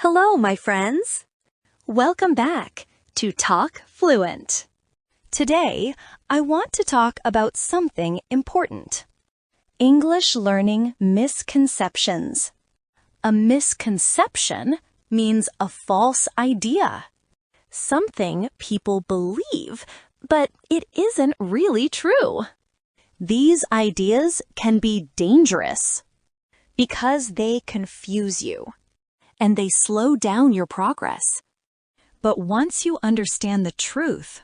Hello, my friends. Welcome back to Talk Fluent. Today, I want to talk about something important. English learning misconceptions. A misconception means a false idea. Something people believe, but it isn't really true. These ideas can be dangerous because they confuse you and they slow down your progress. But once you understand the truth,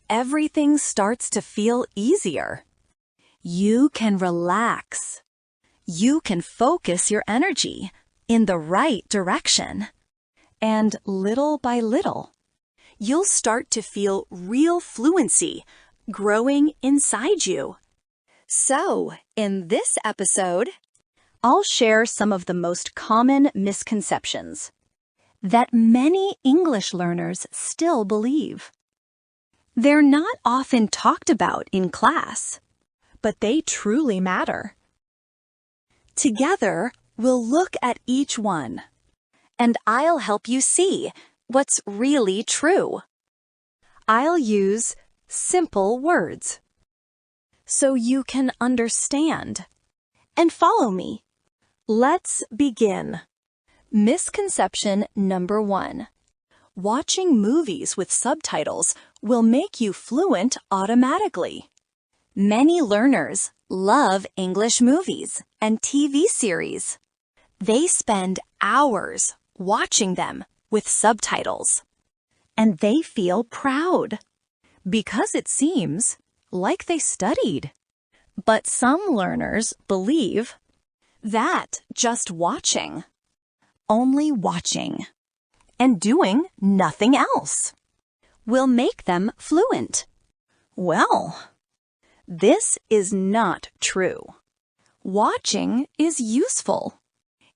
everything starts to feel easier. You can relax. You can focus your energy in the right direction. And little by little, you'll start to feel real fluency growing inside you. So, in this episode, I'll share some of the most common misconceptions that many English learners still believe. They're not often talked about in class, but they truly matter. Together, we'll look at each one, and I'll help you see what's really true. I'll use simple words so you can understand and follow me. Let's begin. Misconception number 1. Watching movies with subtitles will make you fluent automatically. Many learners love English movies and TV series. They spend hours watching them with subtitles. And they feel proud because it seems like they studied. But some learners believe that just watching, only watching, and doing nothing else will make them fluent. Well, this is not true. Watching is useful,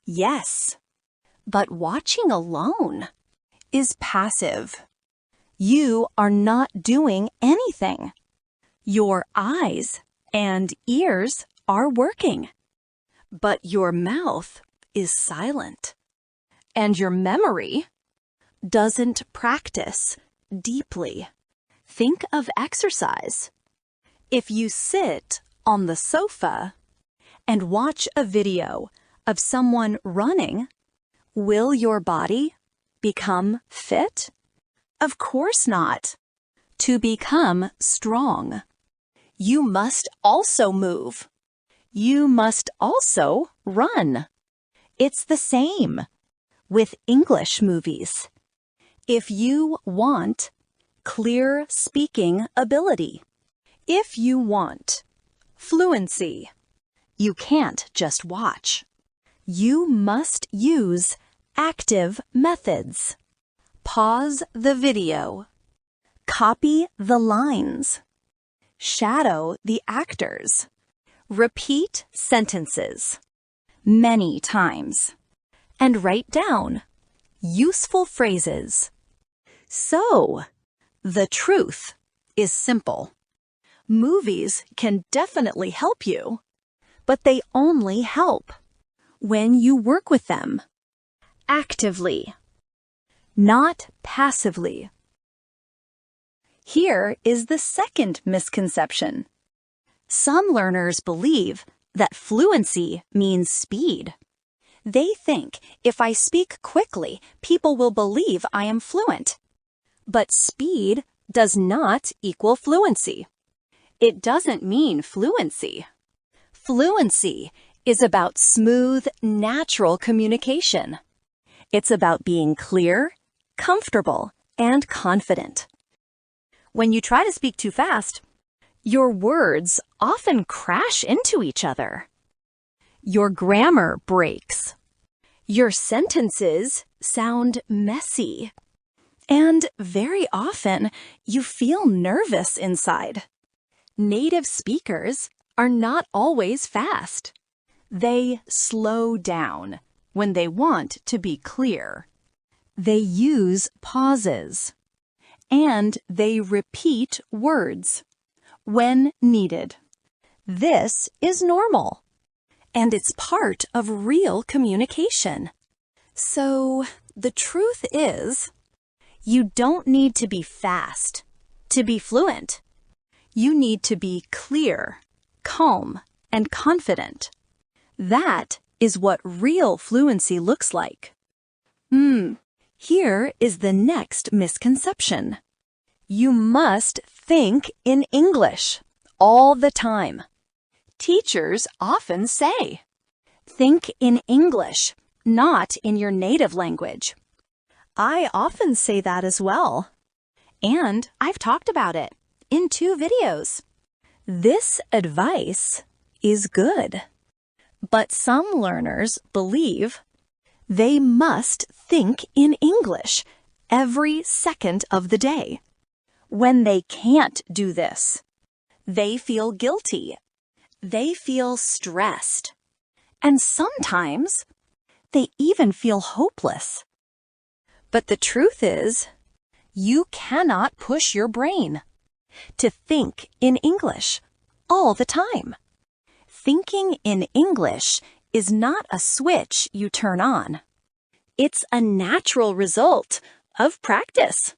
yes, but watching alone is passive. You are not doing anything. Your eyes and ears are working, but your mouth is silent, and your memory doesn't practice deeply. Think of exercise. If you sit on the sofa and watch a video of someone running, will your body become fit? Of course not. To become strong, you must also move. You must also run. It's the same with English movies. If you want clear speaking ability, if you want fluency, you can't just watch. You must use active methods. Pause the video. Copy the lines. Shadow the actors. Repeat sentences many times and write down useful phrases. So, the truth is simple. Movies can definitely help you, but they only help when you work with them actively, not passively. Here is the second misconception. Some learners believe that fluency means speed. They think if I speak quickly, people will believe I am fluent. But speed does not equal fluency. It doesn't mean fluency. Fluency is about smooth, natural communication. It's about being clear, comfortable, and confident. When you try to speak too fast, your words often crash into each other. Your grammar breaks. Your sentences sound messy. And very often, you feel nervous inside. Native speakers are not always fast. They slow down when they want to be clear. They use pauses. And they repeat words when needed. This is normal, and it's part of real communication. So the truth is, you don't need to be fast to be fluent. You need to be clear, calm, and confident. That is what real fluency looks like. Here is the next misconception. You must think in English all the time. Teachers often say, think in English, not in your native language. I often say that as well. And I've talked about it in 2 videos. This advice is good. But some learners believe they must think in English every second of the day. When they can't do this, they feel guilty. They feel stressed. And sometimes they even feel hopeless. But the truth is, you cannot push your brain to think in English all the time. Thinking in English is not a switch you turn on. It's a natural result of practice.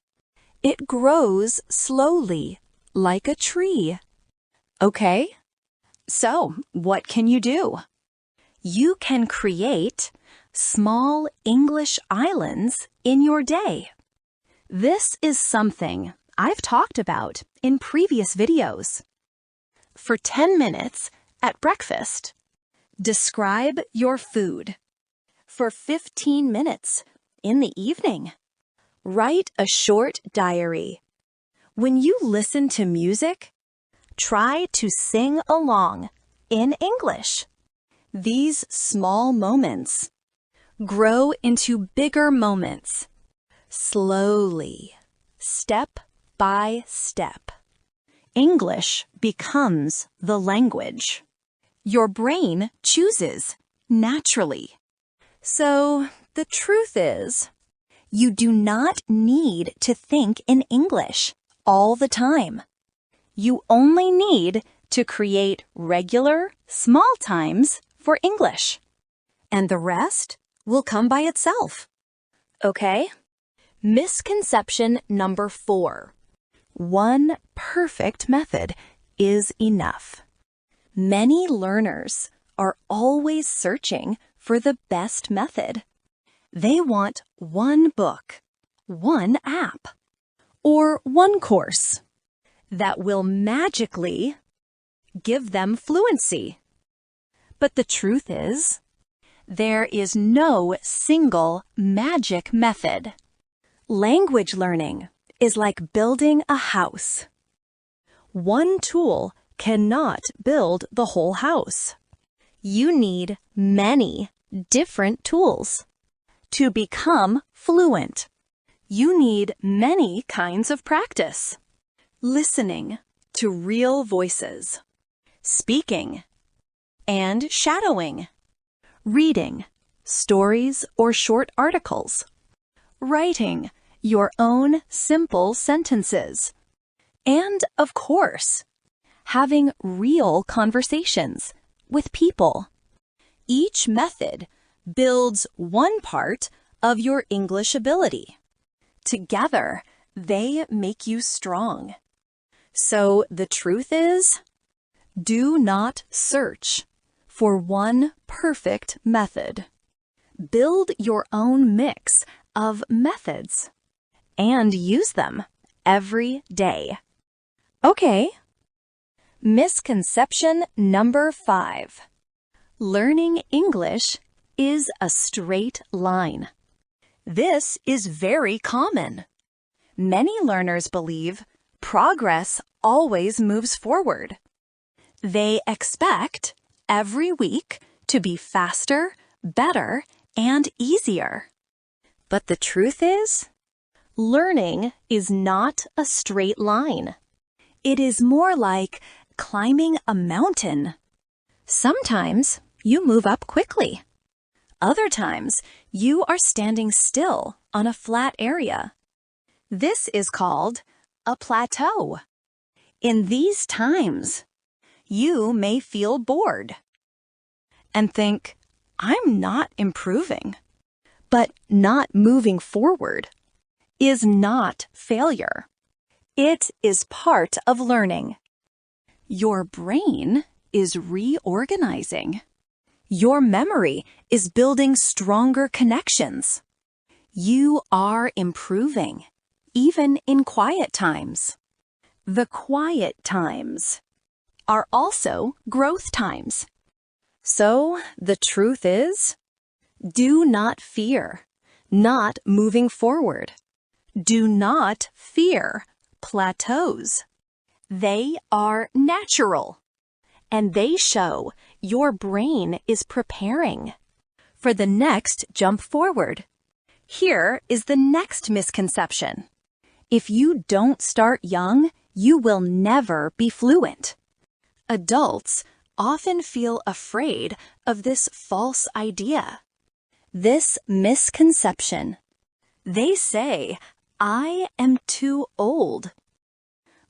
It grows slowly, like a tree. Okay? So, what can you do? You can create small English islands in your day. This is something I've talked about in previous videos. For 10 minutes at breakfast, describe your food. For 15 minutes in the evening, write a short diary. When you listen to music, try to sing along in English. These small moments grow into bigger moments, slowly, step by step. English becomes the language. Your brain chooses naturally. So, the truth is, you do not need to think in English all the time. You only need to create regular, small times for English. And the rest will come by itself. Okay? Misconception number 4. One perfect method is enough. Many learners are always searching for the best method. They want one book, one app, or one course that will magically give them fluency. But the truth is, there is no single magic method. Language learning is like building a house. One tool cannot build the whole house. You need many different tools. To become fluent, you need many kinds of practice. Listening to real voices, speaking, and shadowing, reading stories or short articles, writing your own simple sentences, and, of course, having real conversations with people. Each method builds one part of your English ability. Together, they make you strong. So the truth is, do not search for one perfect method. Build your own mix of methods and use them every day. Okay. Misconception number 5. Learning English is a straight line. This is very common. Many learners believe progress always moves forward. They expect every week to be faster, better, and easier. But the truth is, learning is not a straight line. It is more like climbing a mountain. Sometimes you move up quickly. Other times you are standing still on a flat area. This is called a plateau. In these times, you may feel bored and think, I'm not improving. but not moving forward is not failure. It is part of learning. Your brain is reorganizing. Your memory is building stronger connections. You are improving, even in quiet times. The quiet times are also growth times. So, the truth is, do not fear not moving forward. Do not fear plateaus. They are natural, and they show your brain is preparing for the next jump forward. Here is the next misconception. If you don't start young, you will never be fluent. Adults often feel afraid of this false idea, this misconception. They say, I am too old.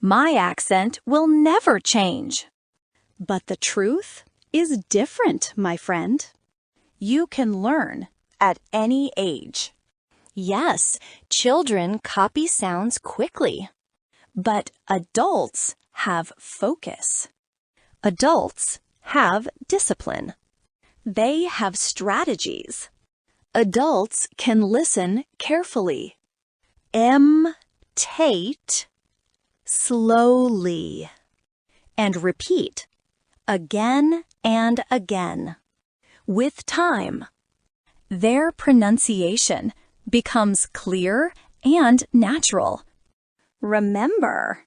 My accent will never change. But the truth is different, my friend. You can learn at any age. Yes, children copy sounds quickly, but adults have focus. Adults have discipline. They have strategies. Adults can listen carefully. Imitate slowly and repeat again and again. With time, their pronunciation becomes clear and natural. Remember,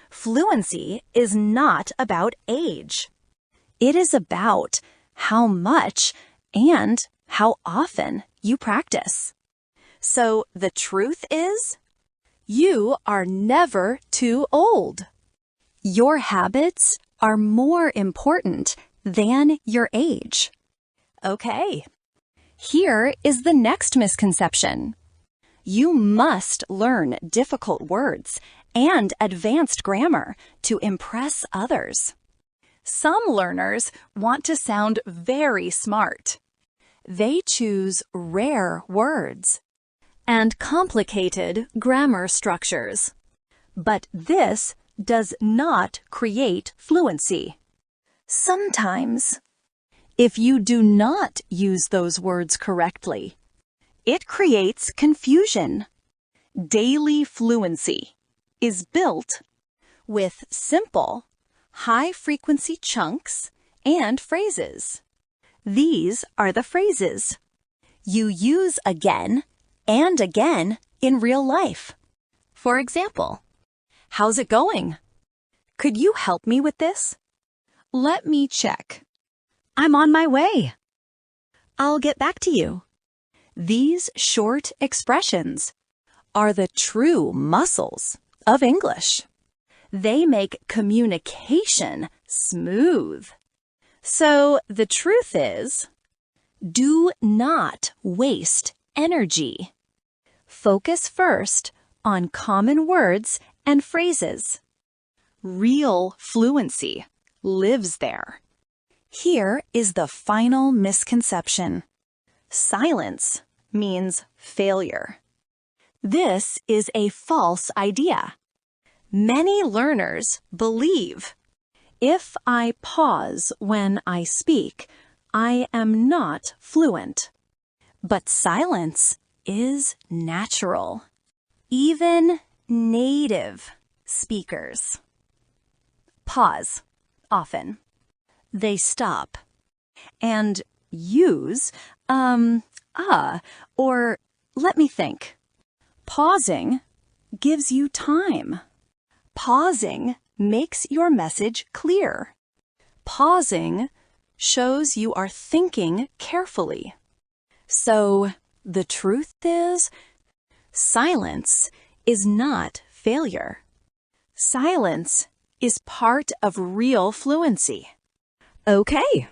fluency is not about age. It is about how much and how often you practice. So the truth is, you are never too old. Your habits are more important than your age. Okay, here is the next misconception. You must learn difficult words and advanced grammar to impress others. Some learners want to sound very smart. They choose rare words and complicated grammar structures. But this does not create fluency. Sometimes, if you do not use those words correctly, it creates confusion. Daily fluency is built with simple, high-frequency chunks and phrases. These are the phrases you use again and again in real life. For example, how's it going? Could you help me with this? Let me check. I'm on my way. I'll get back to you. These short expressions are the true muscles of English. They make communication smooth. So the truth is, do not waste energy. Focus first on common words and phrases. Real fluency lives there. Here is the final misconception. Silence means failure. This is a false idea. Many learners believe, if I pause when I speak, I am not fluent. But silence is natural. Even native speakers pause often. They stop and use or let me think. Pausing gives you time. Pausing makes your message clear. Pausing shows you are thinking carefully. So, the truth is, silence is not failure. Silence is part of real fluency. Okay.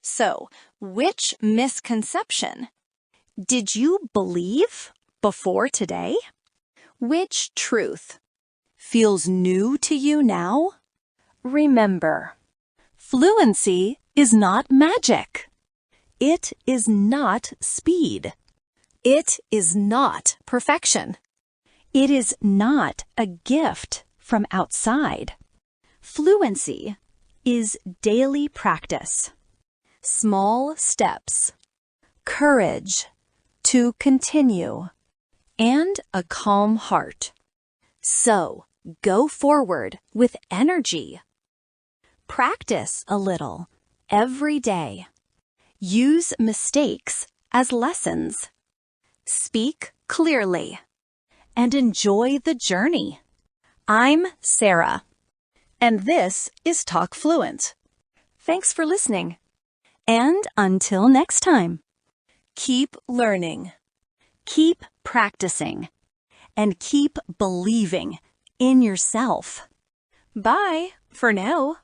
So, which misconception did you believe before today? Which truth feels new to you now? Remember, fluency is not magic. It is not speed. It is not perfection. It is not a gift from outside. Fluency is daily practice, small steps, courage to continue, and a calm heart. So, go forward with energy. Practice a little every day. Use mistakes as lessons. Speak clearly and enjoy the journey. I'm Sarah, and this is Talk Fluent. Thanks for listening. And until next time, keep learning, keep practicing, and keep believing in yourself. Bye for now.